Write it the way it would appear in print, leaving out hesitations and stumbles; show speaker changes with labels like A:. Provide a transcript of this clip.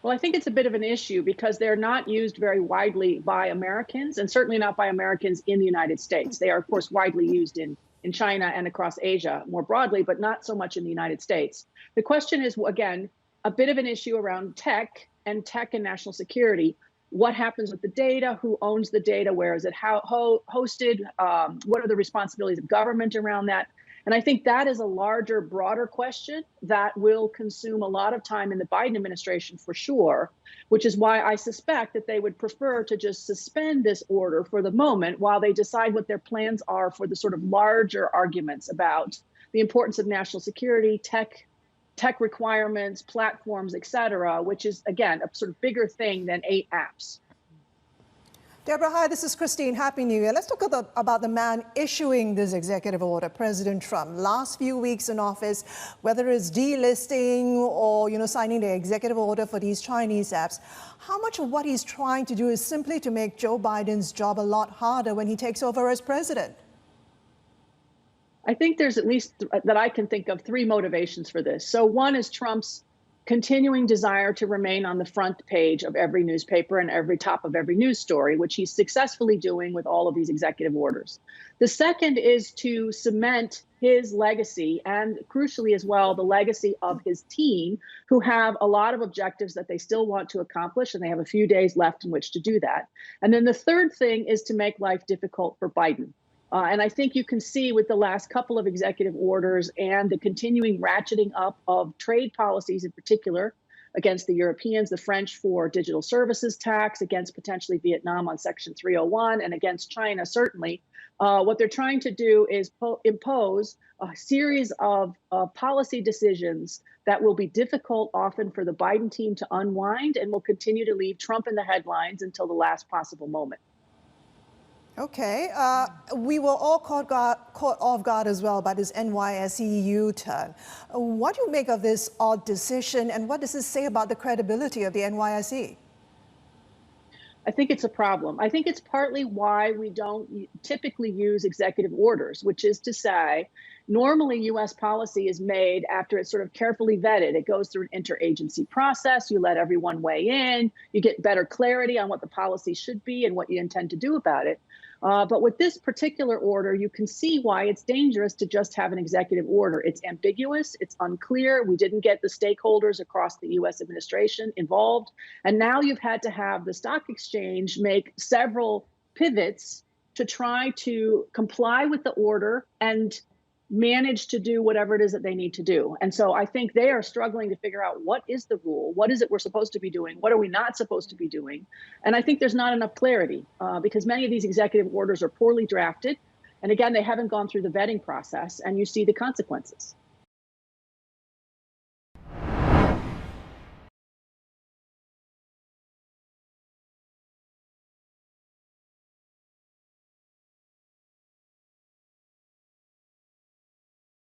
A: Well, I think it's a bit of an issue because they're not used very widely by Americans, and certainly not by Americans in the United States. They are, of course, widely used in China and across Asia more broadly, but not so much in the United States. The question is, again, a bit of an issue around tech and national security. What happens with the data? Who owns the data? Where is it hosted? What are the responsibilities of government around that? And I think that is a larger, broader question that will consume a lot of time in the Biden administration for sure, which is why I suspect that they would prefer to just suspend this order for the moment while they decide what their plans are for the sort of larger arguments about the importance of national security, tech requirements, platforms, et cetera, which is, again, a sort of bigger thing than 8 apps.
B: Deborah, hi, this is Christine. Happy New Year. Let's talk about the man issuing this executive order, President Trump. Last few weeks in office, whether it's delisting or, signing the executive order for these Chinese apps, how much of what he's trying to do is simply to make Joe Biden's job a lot harder when he takes over as president?
A: I think there's at least that I can think of 3 motivations for this. So one is Trump's continuing desire to remain on the front page of every newspaper and every top of every news story, which he's successfully doing with all of these executive orders. The second is to cement his legacy and, crucially as well, the legacy of his team, who have a lot of objectives that they still want to accomplish, and they have a few days left in which to do that. And then the third thing is to make life difficult for Biden. And I think you can see with the last couple of executive orders and the continuing ratcheting up of trade policies in particular against the Europeans, the French for digital services tax, against potentially Vietnam on Section 301, and against China, certainly. What they're trying to do is impose a series of policy decisions that will be difficult often for the Biden team to unwind and will continue to leave Trump in the headlines until the last possible moment.
B: Okay, we were all caught off guard as well by this NYSE U-turn. What do you make of this odd decision, and what does this say about the credibility of the NYSE?
A: I think it's a problem. I think it's partly why we don't typically use executive orders, which is to say, normally U.S. policy is made after it's sort of carefully vetted. It goes through an interagency process. You let everyone weigh in. You get better clarity on what the policy should be and what you intend to do about it. But with this particular order, you can see why it's dangerous to just have an executive order. It's ambiguous. It's unclear. We didn't get the stakeholders across the U.S. administration involved. And now you've had to have the stock exchange make several pivots to try to comply with the order and manage to do whatever it is that they need to do. And so I think they are struggling to figure out what is the rule, what is it we're supposed to be doing, what are we not supposed to be doing. And I think there's not enough clarity because many of these executive orders are poorly drafted. And again, they haven't gone through the vetting process, and you see the consequences.